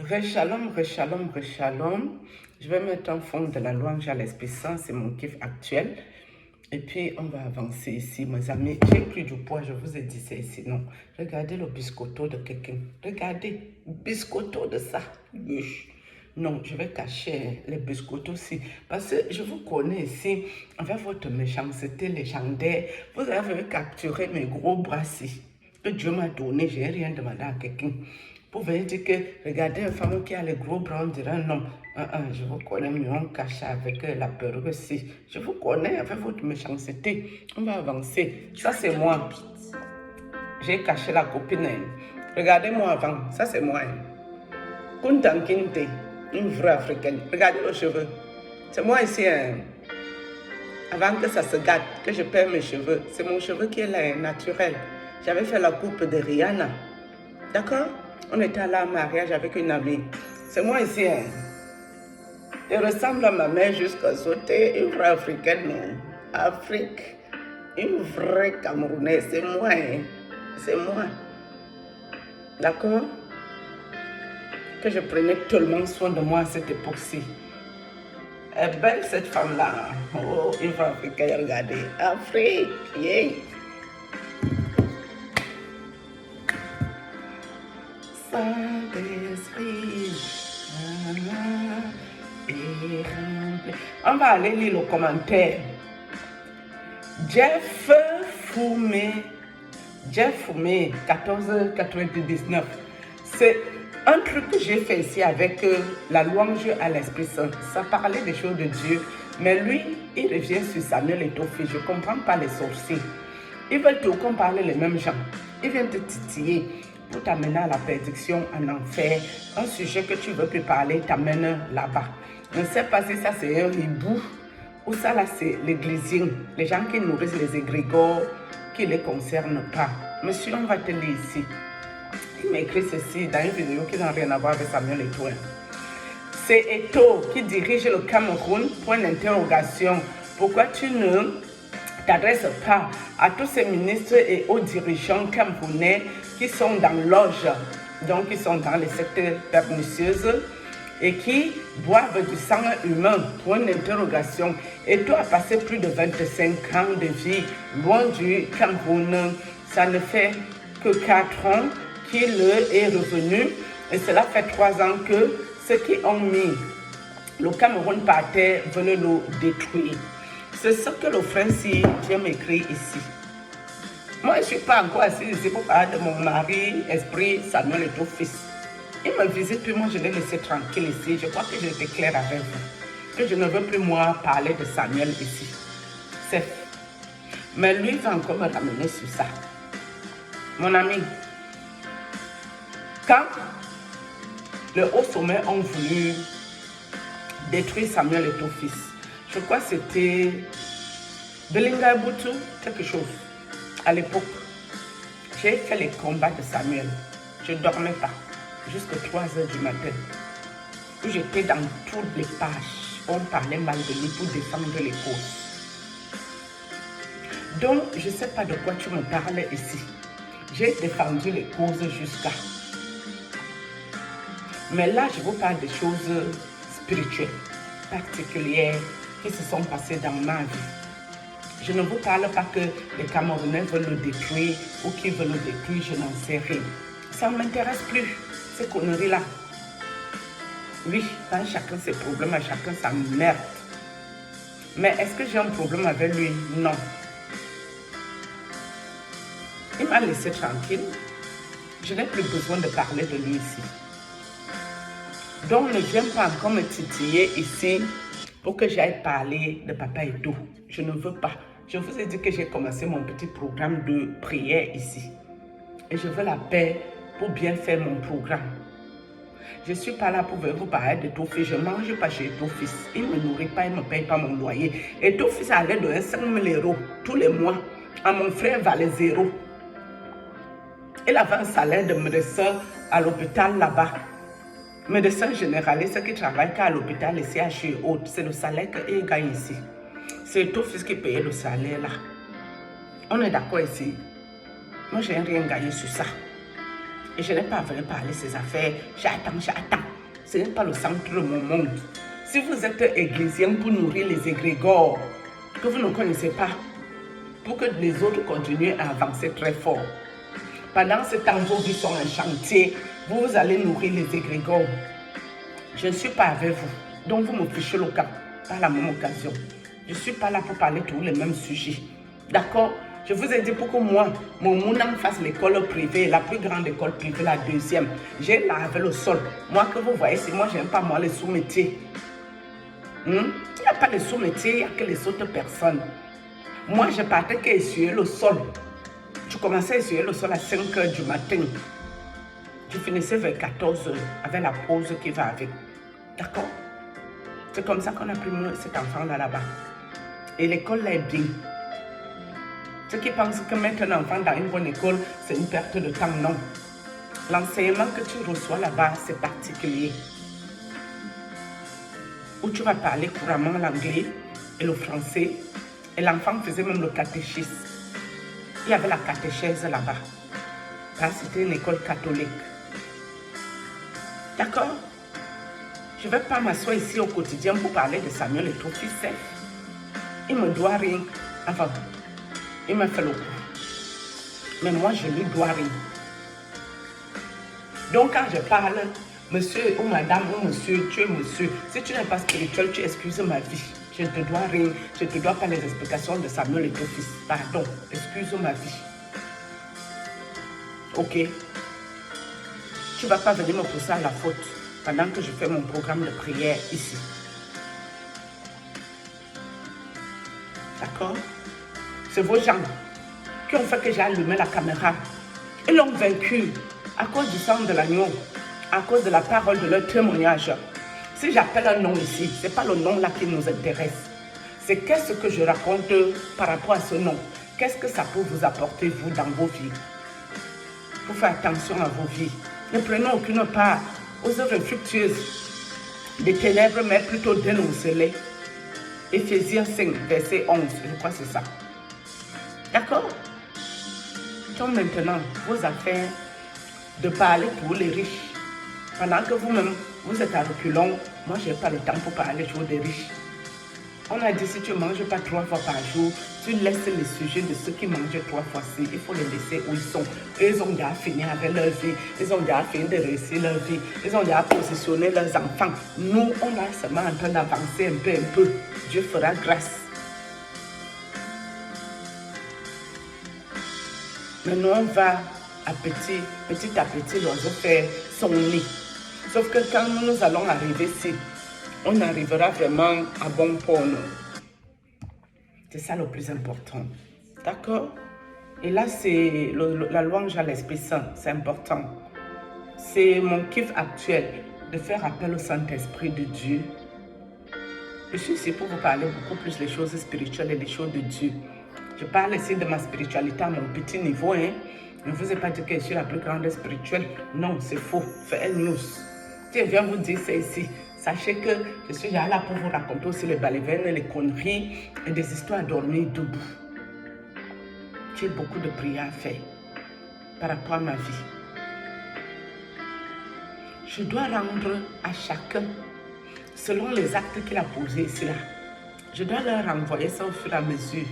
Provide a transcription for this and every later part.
Rechalom, rechalom, rechalom. Je vais mettre un fond de la louange à l'Esprit Saint, c'est mon kiff actuel. Et puis, on va avancer ici, mes amis. J'ai pris du poids, je vous ai dit c'est ici. Non, regardez le biscotto de quelqu'un. Regardez, biscotto de ça. Non, je vais cacher les biscottos aussi. Parce que je vous connais ici, avec votre méchanceté légendaire, vous avez capturé mes gros bras ici. Que Dieu m'a donné, je n'ai rien demandé à quelqu'un. Pour venir dire que, regardez une femme qui a les gros bras, on dirait non. Je vous connais mieux, on cache avec la perruque aussi. Je vous connais avec votre méchanceté. On va avancer. Ça, c'est moi. J'ai caché la copine. Regardez-moi avant. Ça, c'est moi. Kuntan Kinte, une vraie africaine. Regardez les cheveux. C'est moi ici. Avant que ça se gâte, que je perds mes cheveux. C'est mon cheveu qui est là, naturel. J'avais fait la coupe de Rihanna. D'accord? On était allé en mariage avec une amie. C'est moi ici. Elle ressemble à ma mère jusqu'à sauter. Une vraie africaine, non. Afrique. Une vraie Camerounaise. C'est moi. C'est moi. D'accord? Que je prenais tellement soin de moi à cette époque-ci. Elle est belle cette femme-là. Oh, une vraie africaine, regardez. Afrique. Yeah. On va aller lire le commentaire. Jeff Foumé, 1499. C'est un truc que j'ai fait ici avec la louange à l'Esprit Saint. Ça parlait des choses de Dieu, mais lui, il revient sur Samuel et Tophi. Je ne comprends pas les sorciers. Ils veulent tout qu'on parle les mêmes gens. Ils viennent te titiller pour t'amener à la perdition, en enfer. Un sujet que tu ne veux plus parler t'amène là-bas. Je ne sais pas si ça c'est un hibou ou ça là c'est l'église. Les gens qui nourrissent les égrégores qui ne les concernent pas. Monsieur, on va te lire ici. Il m'écrit ceci dans une vidéo qui n'a rien à voir avec Samuel Eto'o. C'est Eto'o qui dirige le Cameroun. Point d'interrogation. Pourquoi tu ne t'adresses pas à tous ces ministres et aux dirigeants camerounais qui sont dans l'oge, donc qui sont dans les secteurs pernicieuses et qui boivent du sang humain, point d'interrogation. Eto'o a passé plus de 25 ans de vie loin du Cameroun. Ça ne fait que 4 ans qu'il est revenu et cela fait 3 ans que ceux qui ont mis le Cameroun par terre veulent le détruire. C'est ce que le frère si vient m'écrire ici. Moi, je ne suis pas encore assise ici pour parler de mon mari, esprit, Samuel et tout fils. Il me visite, puis moi, je l'ai laissé tranquille ici. Je crois que j'ai été claire avec vous. Que je ne veux plus, moi, parler de Samuel ici. C'est fait. Mais lui va encore me ramener sur ça. Mon ami, quand le haut sommet ont voulu détruire Samuel et tout fils, je crois que c'était Belinga Boutou, quelque chose. À l'époque, j'ai fait les combats de Samuel. Je ne dormais pas jusqu'à 3 h du matin. Où j'étais dans toutes les pages. On parlait mal de lui pour défendre les causes. Donc, je ne sais pas de quoi tu me parles ici. J'ai défendu les causes jusqu'à. Mais là, je vous parle des choses spirituelles, particulières, qui se sont passées dans ma vie. Je ne vous parle pas que les Camerounais veulent le détruire ou qu'ils veulent le détruire, je n'en sais rien. Ça ne m'intéresse plus, ces conneries-là. Oui, dans chacun ses problèmes, à chacun sa merde. Mais est-ce que j'ai un problème avec lui? Non. Il m'a laissé tranquille. Je n'ai plus besoin de parler de lui ici. Donc ne viens pas encore me titiller ici pour que j'aille parler de papa et tout. Je ne veux pas. Je vous ai dit que j'ai commencé mon petit programme de prière ici. Et je veux la paix pour bien faire mon programme. Je ne suis pas là pour vous parler de tout fils. Je ne mange pas chez tout fils. Il ne me nourrit pas, il ne me paye pas mon loyer. Et tout fils allait donner 5 000 € tous les mois. À mon frère valait 0. Il avait un salaire de médecin à l'hôpital là-bas. Médecin généraliste qui travaille à l'hôpital, les CHU et autres. C'est le salaire qu'il gagne ici. C'est tout fils qui paye le salaire là. On est d'accord ici. Moi, je n'ai rien gagné sur ça. Et je n'ai pas voulu parler de ces affaires. J'attends. Ce n'est pas le centre de mon monde. Si vous êtes églésien pour nourrir les égrégores que vous ne connaissez pas, pour que les autres continuent à avancer très fort, pendant ce temps, vos vies sont un chantier, vous allez nourrir les égrégores. Je ne suis pas avec vous, donc vous me fichez le camp par la même occasion. Je ne suis pas là pour parler tous les mêmes sujets. D'accord? Je vous ai dit pour que moi, mon mounam fasse l'école privée, la plus grande école privée, la deuxième. J'ai lavé le sol. Moi que vous voyez, c'est moi, je n'aime pas moi les sous-métiers. Il n'y a pas de sous-métiers, il n'y a que les autres personnes. Moi, je partais qu'essuyer le sol. Je commençais à essuyer le sol à 5 h du matin. Je finissais vers 14 h avec la pause qui va avec. D'accord? C'est comme ça qu'on a pris cet enfant-là là-bas. Et l'école là est bien. Ceux qui pensent que mettre un enfant dans une bonne école, c'est une perte de temps, non. L'enseignement que tu reçois là-bas, c'est particulier. Où tu vas parler couramment l'anglais et le français. Et l'enfant faisait même le catéchisme. Il y avait la catéchèse là-bas. C'était une école catholique. D'accord? Je ne vais pas m'asseoir ici au quotidien pour parler de Samuel Eto'o-Fils. Il me doit rien. Enfin, il m'a fait le coup. Mais moi, je lui dois rien. Donc, quand je parle, monsieur ou madame ou monsieur, tu es monsieur. Si tu n'es pas spirituel, tu excuses ma vie. Je ne te dois rien. Je ne te dois pas les explications de Samuel Eto'o-Fils. Pardon, excuse ma vie. Ok? Tu ne vas pas venir me pousser à la faute pendant que je fais mon programme de prière ici. D'accord? C'est vos gens qui ont fait que j'ai allumé la caméra. Ils l'ont vaincu à cause du sang de l'agneau, à cause de la parole de leur témoignage. Si j'appelle un nom ici, ce n'est pas le nom là qui nous intéresse. C'est qu'est-ce que je raconte par rapport à ce nom. Qu'est-ce que ça peut vous apporter, vous, dans vos vies. Pour faire attention à vos vies. Ne prenez aucune part aux œuvres fructueuses des ténèbres, mais plutôt dénoncez-les. Éphésiens 5, verset 11, je crois que c'est ça. D'accord? Donc maintenant, vos affaires de parler pour les riches. Pendant que vous-même, vous êtes à reculons, moi, je n'ai pas le temps pour parler toujours des riches. On a dit, si tu ne manges pas 3 fois par jour, tu laisses les sujets de ceux qui mangent 3 fois. Il faut les laisser où ils sont. Ils ont déjà fini avec leur vie. Ils ont déjà fini de réussir leur vie. Ils ont déjà positionné leurs enfants. Nous, on est seulement en train d'avancer un peu. Dieu fera grâce. Maintenant, on va à petit à petit l'oiseau faire son nid. Sauf que quand nous allons arriver ici, on arrivera vraiment à bon port. C'est ça le plus important. D'accord? Et là, c'est la louange à l'Esprit Saint. C'est important. C'est mon kiff actuel de faire appel au Saint-Esprit de Dieu. Je suis ici pour vous parler beaucoup plus des choses spirituelles et des choses de Dieu. Je parle ici de ma spiritualité à mon petit niveau. Hein? Je ne vous ai pas dit que je suis la plus grande spirituelle. Non, c'est faux. Fais une news. Si je viens vous dire ça ici, sachez que je suis là pour vous raconter aussi les balivernes, les conneries et des histoires à dormir debout. J'ai beaucoup de prières à faire par rapport à ma vie. Je dois rendre à chacun selon les actes qu'il a posés ici là. Je dois leur renvoyer ça au fur et à mesure.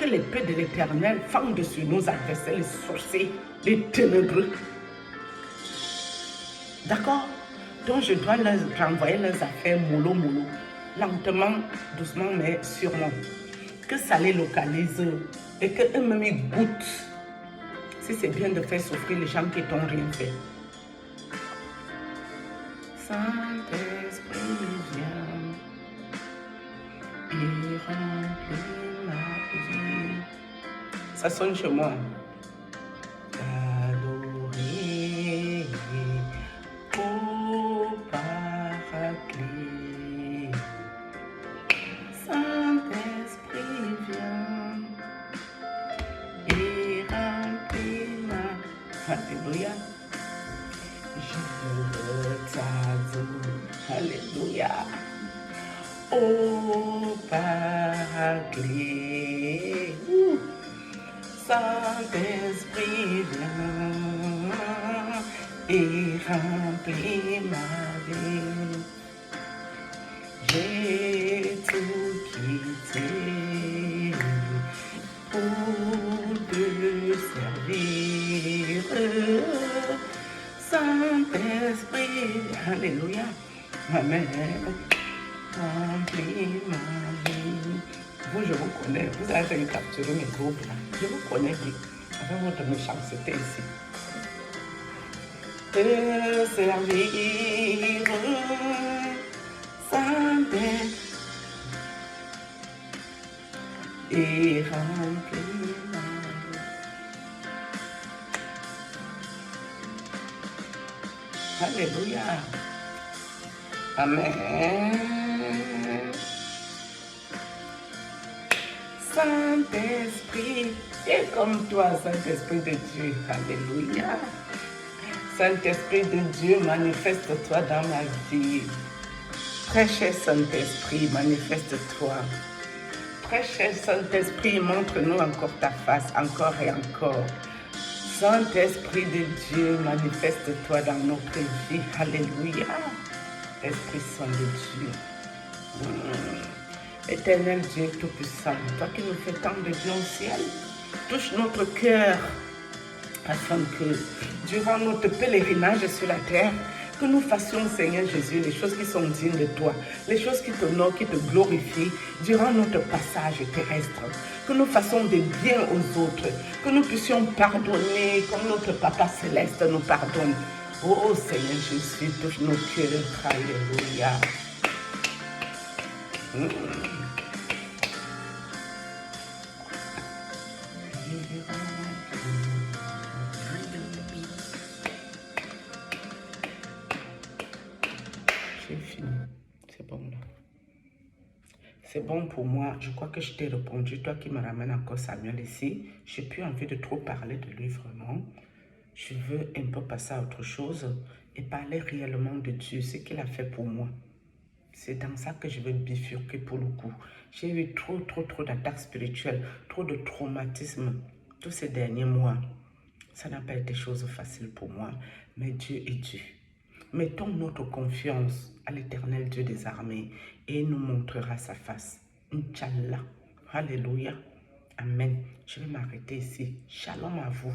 Que l'épée de l'Éternel fende sur nos adversaires, les sorciers, les ténébreux. D'accord? Donc je dois leur renvoyer leurs affaires mollo, lentement, doucement, mais sûrement. Que ça les localise et qu'eux-mêmes ils goûtent. Si c'est bien de faire souffrir les gens qui t'ont rien fait. Saint-Esprit viens et remplis ma vie. Ça sonne chez moi. Adorer au Paraclet. Saint-Esprit viens et remplis ma. Alléluia. Je t'adore. Alléluia. Au Paraclet. Saint-Esprit viens et remplis ma vie. Saint-Esprit, Alléluia. Amen. Remplis ma vie. Vous, je vous connais. Vous avez fait capturer mes groupes là. Je vous connais bien. Avec votre méchanceté ici. Te servir, Saint-Esprit, et remplis ma vie. Alléluia. Amen. Saint-Esprit, et comme toi, Saint-Esprit de Dieu. Alléluia. Saint-Esprit de Dieu, manifeste-toi dans ma vie. Très cher Saint-Esprit, manifeste-toi. Très cher Saint-Esprit, montre-nous encore ta face, encore et encore. Saint-Esprit de Dieu, manifeste-toi dans notre vie. Alléluia. Esprit Saint de Dieu. Éternel Dieu Tout-Puissant, toi qui nous fais tant de bien au ciel, touche notre cœur afin que, durant notre pèlerinage sur la terre, que nous fassions, Seigneur Jésus, les choses qui sont dignes de toi, les choses qui t'honorent, qui te glorifient, durant notre passage terrestre. Que nous fassions des biens aux autres, que nous puissions pardonner comme notre Papa Céleste nous pardonne. Oh Seigneur Jésus, touche nos cœurs. Alléluia. J'ai fini. C'est bon là. C'est bon pour moi. Je crois que je t'ai répondu. Toi qui me ramènes encore Samuel ici. Je n'ai plus envie de trop parler de lui vraiment. Je veux un peu passer à autre chose et parler réellement de Dieu, ce qu'il a fait pour moi. C'est dans ça que je veux bifurquer pour le coup. J'ai eu trop d'attaques spirituelles, trop de traumatismes tous ces derniers mois. Ça n'a pas été chose facile pour moi, mais Dieu est Dieu. Mettons notre confiance à l'Éternel Dieu des armées et il nous montrera sa face. Inch'Allah. Alléluia. Amen. Je vais m'arrêter ici. Shalom à vous.